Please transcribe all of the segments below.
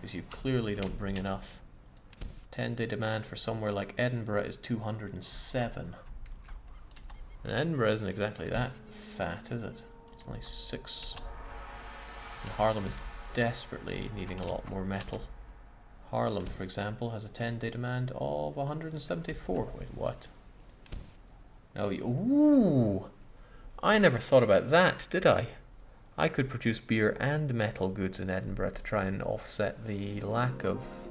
because you clearly don't bring enough. 10-day demand for somewhere like Edinburgh is 207. And Edinburgh isn't exactly that fat, is it? It's only 6. And Haarlem is desperately needing a lot more metal. Haarlem, for example, has a 10-day demand of 174. Wait, what? Oh, ooh! I never thought about that, did I? I could produce beer and metal goods in Edinburgh to try and offset the lack of...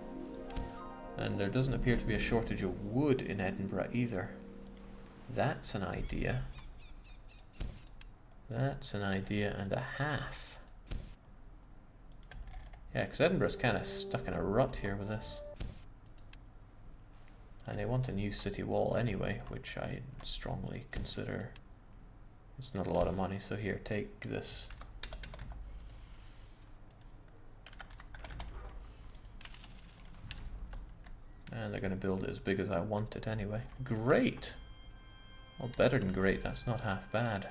And there doesn't appear to be a shortage of wood in Edinburgh either. That's an idea. That's an idea and a half. Yeah, because Edinburgh's kind of stuck in a rut here with this. And they want a new city wall anyway, which I strongly consider. It's not a lot of money, so here, take this. And they're going to build it as big as I want it anyway. Great! Well, better than great, that's not half bad.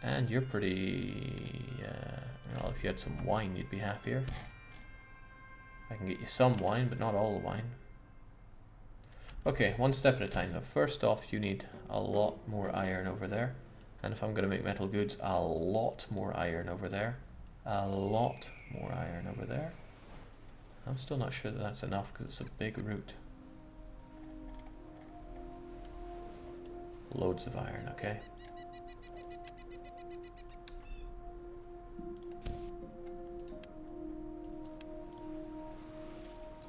And you're pretty... well, if you had some wine, you'd be happier. I can get you some wine, but not all the wine. Okay, one step at a time though. First off, you need a lot more iron over there. And if I'm going to make metal goods, a lot more iron over there. A lot more iron over there. I'm still not sure that that's enough because it's a big route. Loads of iron, okay.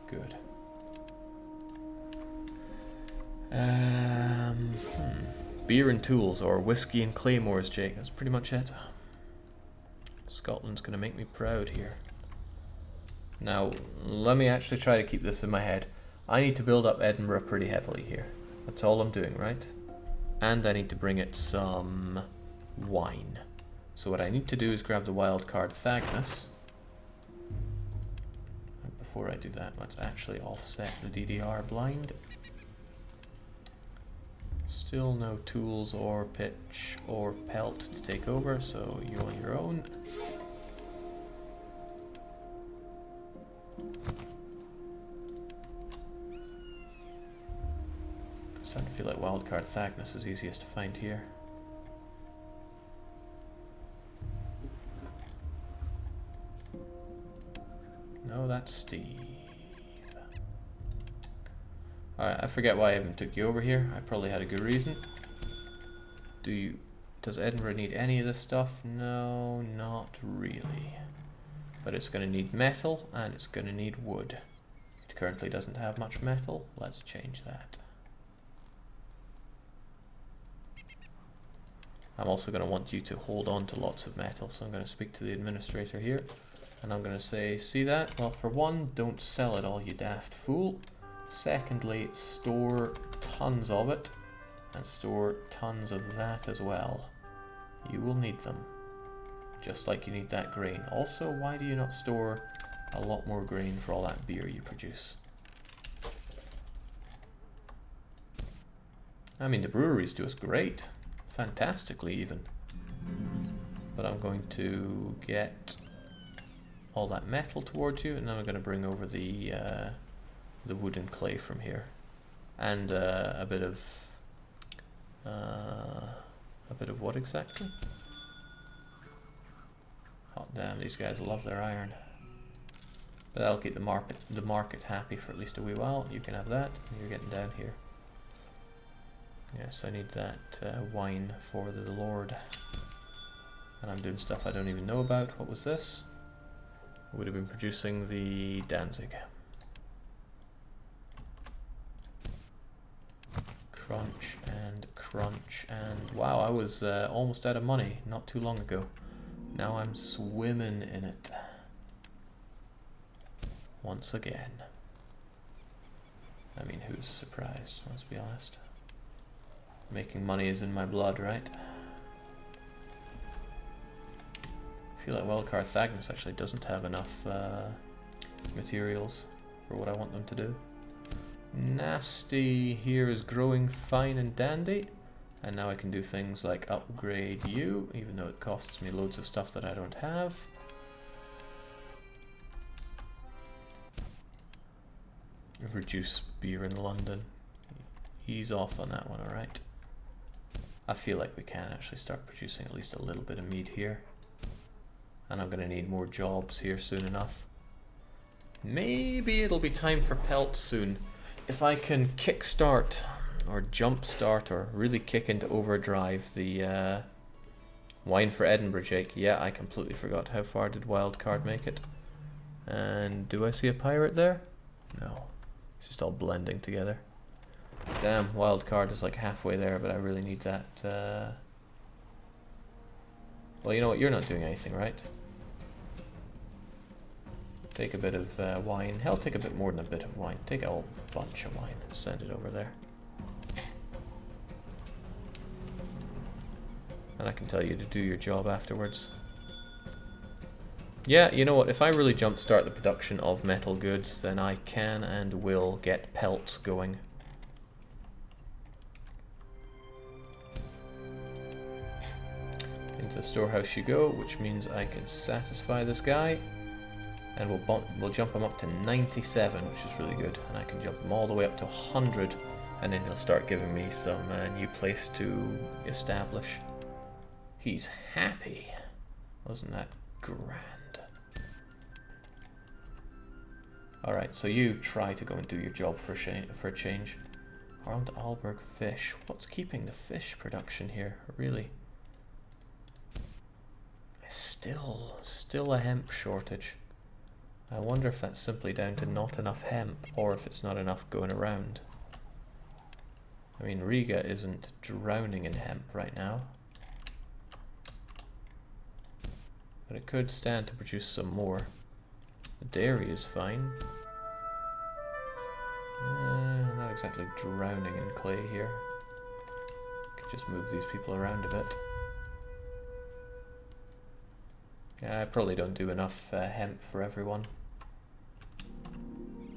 Good. Beer and tools, or whiskey and claymores, Jake. That's pretty much it. Scotland's gonna make me proud here. Now, let me actually try to keep this in my head. I need to build up Edinburgh pretty heavily here. That's all I'm doing, right? And I need to bring it some wine. So what I need to do is grab the wild card Thagnus. And before I do that, let's actually offset the DDR blind. Still no tools or pitch or pelt to take over, so you're on your own. I'm starting to feel like wildcard Thagnus is easiest to find here. No, that's Steve. Alright, I forget why I even took you over here. I probably had a good reason. Does Edinburgh need any of this stuff? No, not really. But it's going to need metal and it's going to need wood. It currently doesn't have much metal. Let's change that. I'm also going to want you to hold on to lots of metal, so I'm going to speak to the administrator here. And I'm going to say, see that? Well, for one, don't sell it all, you daft fool. Secondly, store tons of it, and store tons of that as well. You will need them, just like you need that grain. Also, why do you not store a lot more grain for all that beer you produce? I mean, the breweries do us great, fantastically even. But I'm going to get all that metal towards you, and then I'm going to bring over the wood and clay from here, and a bit of what exactly? Hot damn, these guys love their iron. But that'll keep the market happy for at least a wee while. You can have that, and you're getting down here. Yes, I need that wine for the Lord, and I'm doing stuff I don't even know about. What was this? Would have been producing the Danzig. Crunch, and wow, I was almost out of money not too long ago. Now I'm swimming in it. Once again. I mean, who's surprised, let's be honest. Making money is in my blood, right? I feel like wildcard Thagnus actually doesn't have enough materials for what I want them to do. Nasty here is growing fine and dandy, and now I can do things like upgrade you, even though it costs me loads of stuff that I don't have. reduce beer in London. Ease off on that one, alright? I feel like we can actually start producing at least a little bit of mead here. And I'm going to need more jobs here soon enough. Maybe it'll be time for pelts soon. If I can kickstart or jumpstart or really kick into overdrive the wine for Edinburgh, Jake. Yeah, I completely forgot. How far did Wildcard make it? And do I see a pirate there? No. It's just all blending together. Damn, Wildcard is like halfway there, but I really need that. Well, you know what? You're not doing anything, right? Take a bit of wine. Hell, take a bit more than a bit of wine. Take a whole bunch of wine. Send it over there. And I can tell you to do your job afterwards. Yeah, you know what? If I really jumpstart the production of metal goods, then I can and will get pelts going. Into the storehouse you go, which means I can satisfy this guy. And we'll jump him up to 97, which is really good. And I can jump him all the way up to 100, and then he'll start giving me some new place to establish. He's happy. Wasn't that grand? Alright, so you try to go and do your job for a change. Armed Alberg fish. What's keeping the fish production here? Really? Still a hemp shortage. I wonder if that's simply down to not enough hemp, or if it's not enough going around. I mean, Riga isn't drowning in hemp right now. But it could stand to produce some more. The dairy is fine. Not exactly drowning in clay here. Could just move these people around a bit. Yeah, I probably don't do enough hemp for everyone.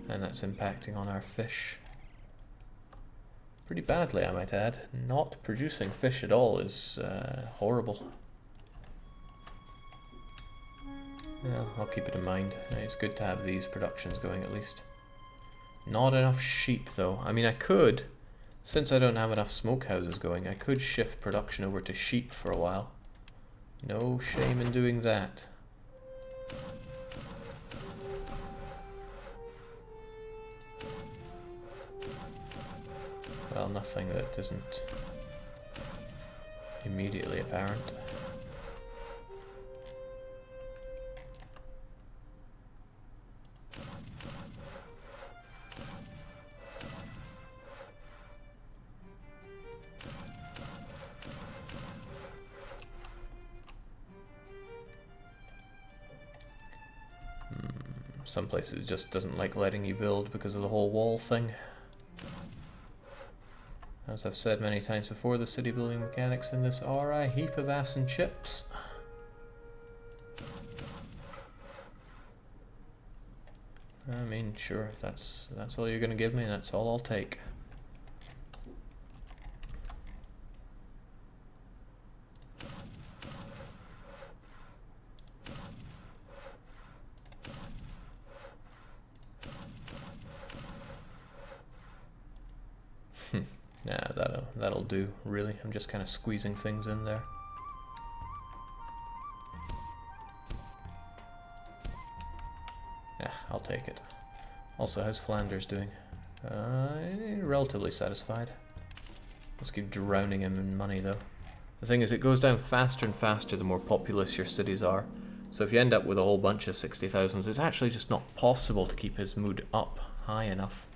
And that's impacting on our fish. Pretty badly, I might add. Not producing fish at all is horrible. Yeah, I'll keep it in mind. It's good to have these productions going at least. Not enough sheep though. I mean, I could, since I don't have enough smokehouses going, I could shift production over to sheep for a while. No shame in doing that. Well, nothing that isn't immediately apparent. Some places it just doesn't like letting you build because of the whole wall thing. As I've said many times before, the city building mechanics in this are a heap of ass and chips. I mean, sure, if that's all you're gonna give me, that's all I'll take. Yeah, that'll do, really. I'm just kind of squeezing things in there. Yeah, I'll take it. Also, how's Flanders doing? Relatively satisfied. Let's keep drowning him in money, though. The thing is, it goes down faster and faster the more populous your cities are. So if you end up with a whole bunch of 60,000s, it's actually just not possible to keep his mood up high enough.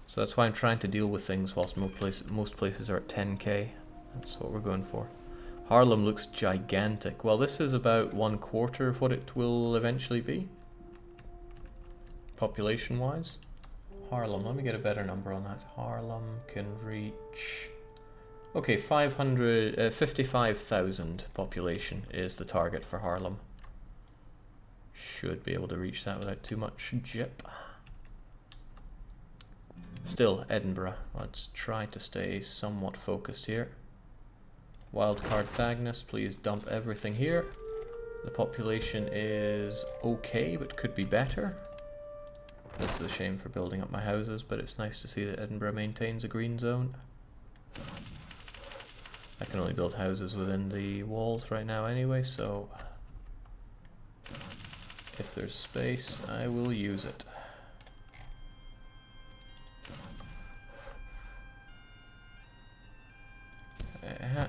So that's why I'm trying to deal with things whilst most places are at 10k. That's what we're going for. Haarlem looks gigantic. Well, this is about 1/4 of what it will eventually be. Population-wise. Haarlem, let me get a better number on that. Haarlem can reach... Okay, 55,000 population is the target for Haarlem. Should be able to reach that without too much jip. Still, Edinburgh. Let's try to stay somewhat focused here. Wildcard Thagnus, please dump everything here. The population is okay, but could be better. This is a shame for building up my houses, but it's nice to see that Edinburgh maintains a green zone. I can only build houses within the walls right now anyway, so if there's space, I will use it.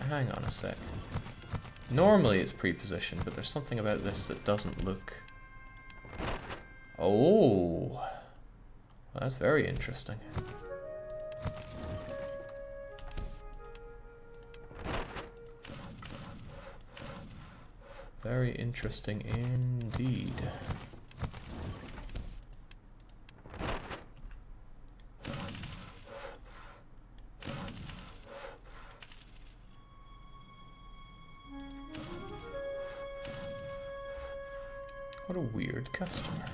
Hang on a sec. Normally it's pre-positioned, but there's something about this that doesn't look... Oh! That's very interesting. Very interesting indeed. What a weird customer.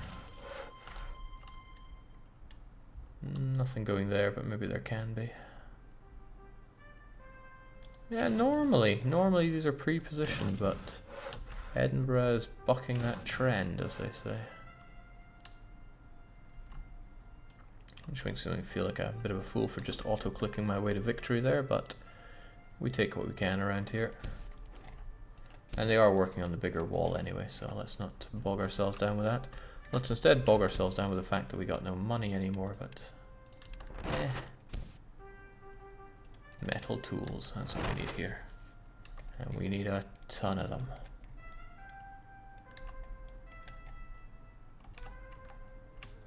Nothing going there, but maybe there can be. Yeah, normally these are pre-positioned, but Edinburgh is bucking that trend, as they say. Which makes me feel like a bit of a fool for just auto-clicking my way to victory there, but we take what we can around here. And they are working on the bigger wall anyway, so let's not bog ourselves down with that. Let's instead bog ourselves down with the fact that we got no money anymore, but... Metal tools, that's what we need here. And we need a ton of them.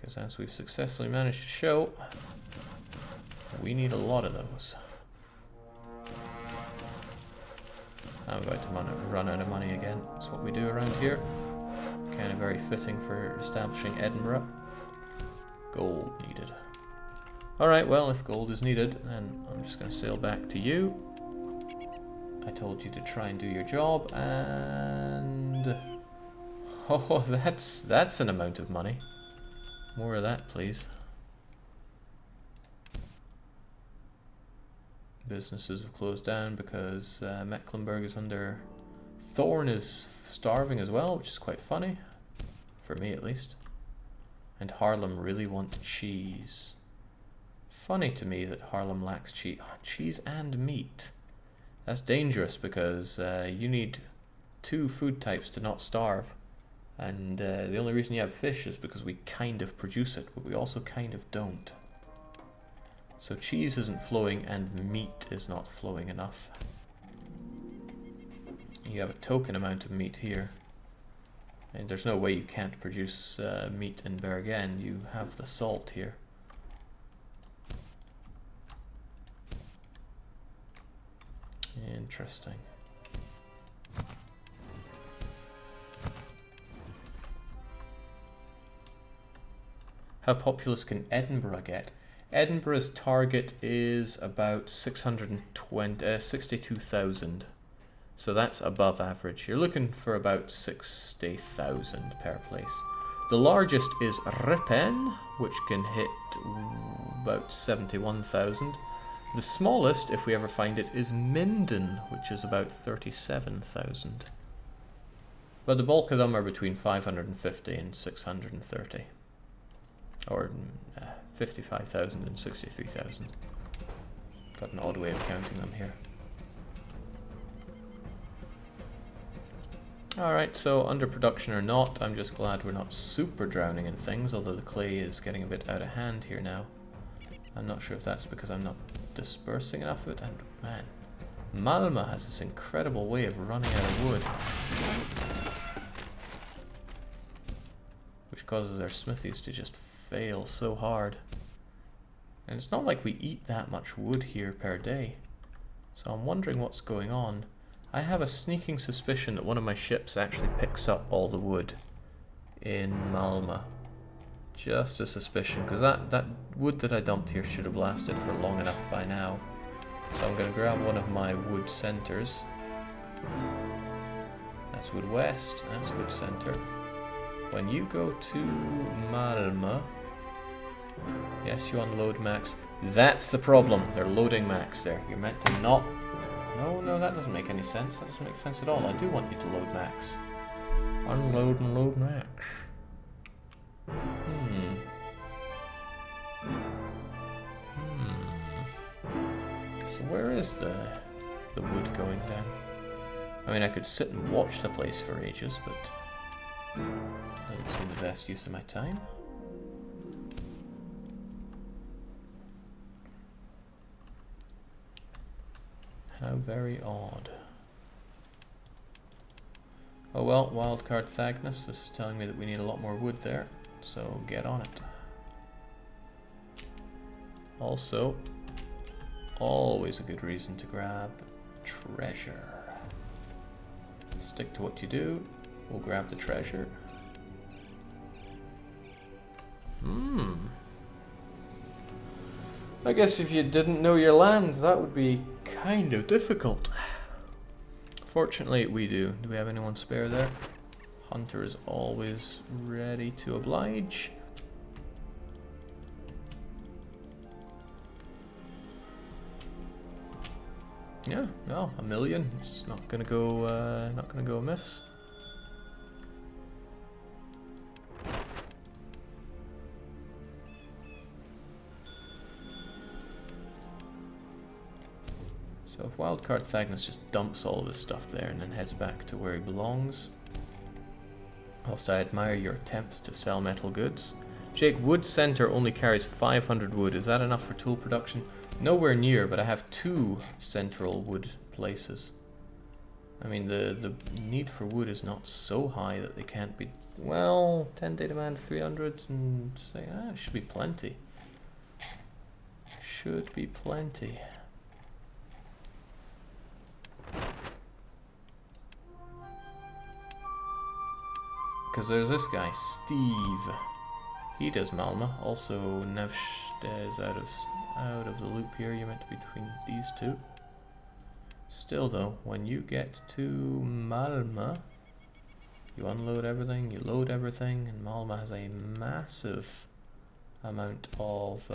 Because as we've successfully managed to show, we need a lot of those. I'm about to run out of money again. That's what we do around here. Kind of very fitting for establishing Edinburgh. Gold needed. Alright, well, if gold is needed, then I'm just going to sail back to you. I told you to try and do your job, and... Oh, that's an amount of money. More of that, please. Businesses have closed down because Mecklenburg is under... Thorn is starving as well, which is quite funny. For me, at least. And Haarlem really want cheese. Funny to me that Haarlem lacks cheese. Oh, cheese and meat. That's dangerous because you need 2 food types to not starve. And the only reason you have fish is because we kind of produce it, but we also kind of don't. So cheese isn't flowing and meat is not flowing enough. You have a token amount of meat here. And there's no way you can't produce meat in Bergen. You have the salt here. Interesting. How populous can Edinburgh get? Edinburgh's target is about 62,000. So that's above average. You're looking for about 60,000 per place. The largest is Ripon, which can hit about 71,000. The smallest, if we ever find it, is Minden, which is about 37,000. But the bulk of them are between 550 and 630. Or 55,000 and 63,000. Got an odd way of counting them here. Alright, so underproduction or not, I'm just glad we're not super drowning in things, although the clay is getting a bit out of hand here now. I'm not sure if that's because I'm not dispersing enough of it, and man, Malma has this incredible way of running out of wood. Which causes their smithies to just fail so hard. And it's not like we eat that much wood here per day. So I'm wondering what's going on. I have a sneaking suspicion that one of my ships actually picks up all the wood in Malma. Just a suspicion, because that wood that I dumped here should have lasted for long enough by now. So I'm going to grab one of my wood centers. That's wood west, that's wood center. When you go to Malma, yes, you unload max. That's the problem, they're loading max there. You're meant to not... No, that doesn't make any sense. That doesn't make sense at all. I do want you to load max. Unload and load max. where is the wood going down? I mean, I could sit and watch the place for ages, but doesn't seem the best use of my time. How very odd. Oh well, wildcard Thagnus, this is telling me that we need a lot more wood there, so get on it. Also, always a good reason to grab treasure. Stick to what you do, we'll grab the treasure. I guess if you didn't know your lands, that would be kind of difficult. Fortunately, we do. Do we have anyone spare there? Hunter is always ready to oblige. Yeah, no, 1 million. It's not gonna go amiss. So if Wildcard Thagnus just dumps all of his stuff there and then heads back to where he belongs. Whilst I admire your attempts to sell metal goods. Jake, Wood Center only carries 500 wood. Is that enough for tool production? Nowhere near, but I have 2 central wood places. I mean, the need for wood is not so high that they can't be... Well, 10-day demand, 300, and say, it should be plenty. Should be plenty. Because there's this guy, Steve. He does Malma. Also, Nevsted is out of the loop here. You're meant to be between these two. Still though, when you get to Malma, you unload everything, you load everything, and Malma has a massive amount of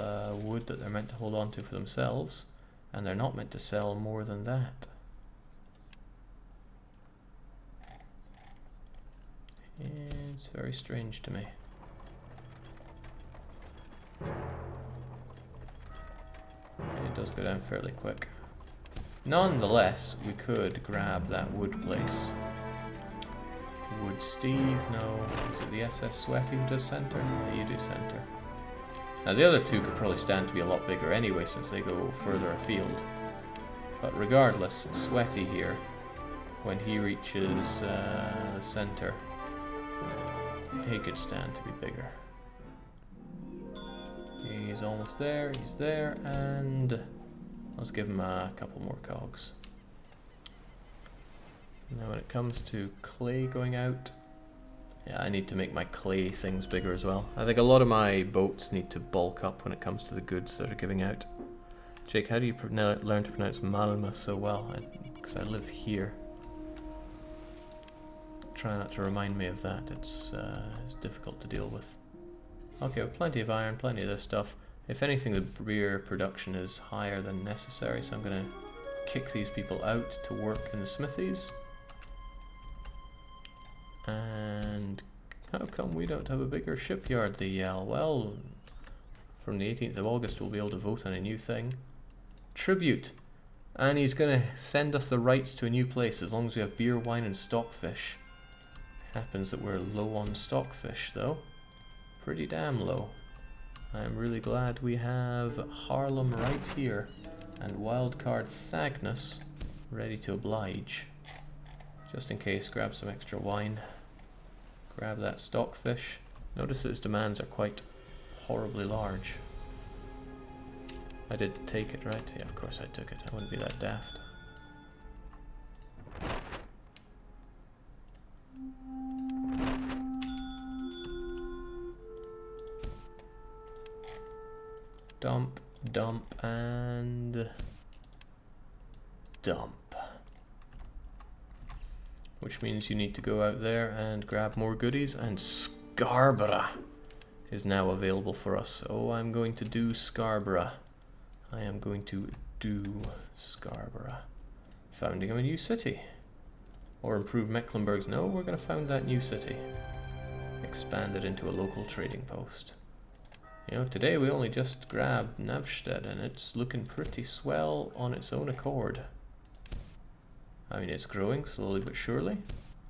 wood that they're meant to hold on to for themselves, and they're not meant to sell more than that. It's very strange to me. It does go down fairly quick. Nonetheless, we could grab that wood place. Would Steve? No. Is it the SS Sweaty who does center? Yeah, you do center. Now the other two could probably stand to be a lot bigger anyway since they go further afield. But regardless, Sweaty here, when he reaches the center, he could stand to be bigger. He's almost there, he's there, and let's give him a couple more cogs. Now when it comes to clay going out, yeah, I need to make my clay things bigger as well. I think a lot of my boats need to bulk up when it comes to the goods that are giving out. Jake, how do you learn to pronounce Malma so well? Because I live here. Try not to remind me of that, it's difficult to deal with. Okay, well, plenty of iron, plenty of this stuff. If anything, the beer production is higher than necessary, so I'm going to kick these people out to work in the smithies. And how come we don't have a bigger shipyard, the Yell? Well, from the 18th of August we'll be able to vote on a new thing. Tribute! And he's going to send us the rights to a new place as long as we have beer, wine and stockfish. Happens that we're low on stockfish though. Pretty damn low. I'm really glad we have Harlem right here and Wildcard Thagnus ready to oblige. Just in case, grab some extra wine. Grab that stockfish. Notice that his demands are quite horribly large. I did take it, right? Yeah, of course I took it. I wouldn't be that daft. Dump, dump, and dump. Which means you need to go out there and grab more goodies, and Scarborough is now available for us. Oh, I'm going to do Scarborough. I am going to do Scarborough. Founding of a new city. Or improve Mecklenburg's. No, we're going to found that new city. Expand it into a local trading post. You know, today we only just grabbed Navstead and it's looking pretty swell on its own accord. I mean, it's growing slowly but surely.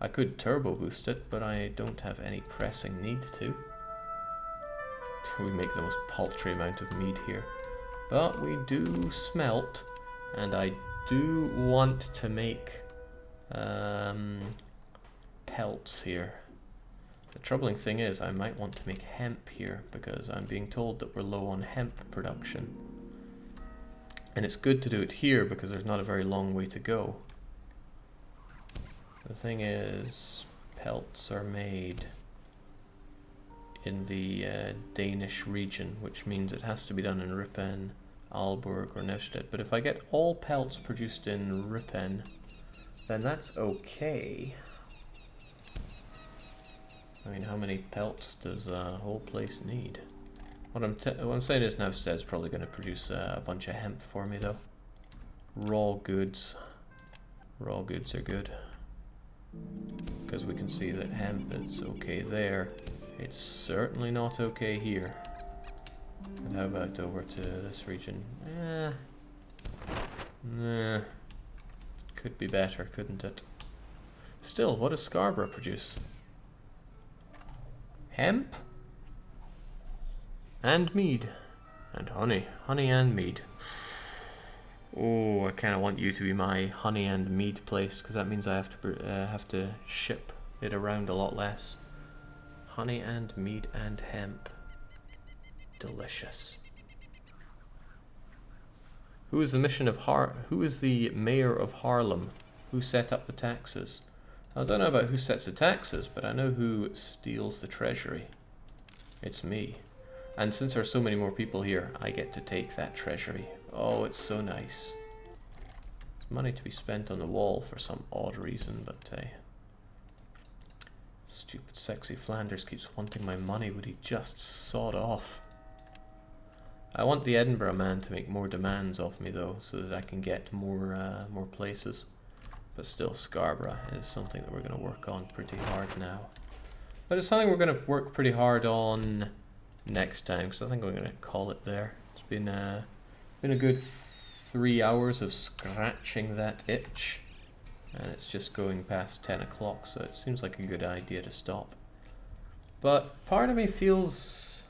I could turbo boost it, but I don't have any pressing need to. We make the most paltry amount of mead here. But we do smelt, and I do want to make pelts here. The troubling thing is I might want to make hemp here because I'm being told that we're low on hemp production. And it's good to do it here because there's not a very long way to go. The thing is, pelts are made in the Danish region, which means it has to be done in Ripon, Aalborg or Navstead. But if I get all pelts produced in Ripon, then that's okay. I mean, how many pelts does a whole place need? What I'm saying is Navstead's probably going to produce a bunch of hemp for me, though. Raw goods. Raw goods are good. Because we can see that hemp is okay there. It's certainly not okay here. And how about over to this region? Nah. Could be better, couldn't it? Still, what does Scarborough produce? Hemp? And mead. And honey. Honey and mead. Oh, I kind of want you to be my honey and mead place, because that means I have to ship it around a lot less. Honey and mead and hemp. Delicious. Who is the mayor of Haarlem? Who set up the taxes? I don't know about who sets the taxes, but I know who steals the treasury. It's me. And since there's so many more people here, I get to take that treasury. Oh, it's so nice. It's money to be spent on the wall for some odd reason, but stupid sexy Flanders keeps wanting my money. Would he just sod off? I want the Edinburgh man to make more demands off me though, so that I can get more places. But still, Scarborough is something that we're going to work on pretty hard now. But it's something we're going to work pretty hard on next time, because I think we're going to call it there. It's been a good 3 hours of scratching that itch, and it's just going past 10 o'clock, so it seems like a good idea to stop. But part of me feels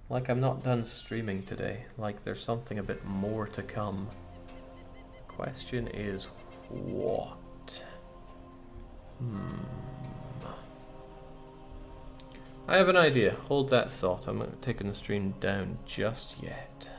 like I'm not done streaming today, like there's something a bit more to come. The question is, what? I have an idea. Hold that thought. I'm not taking the stream down just yet.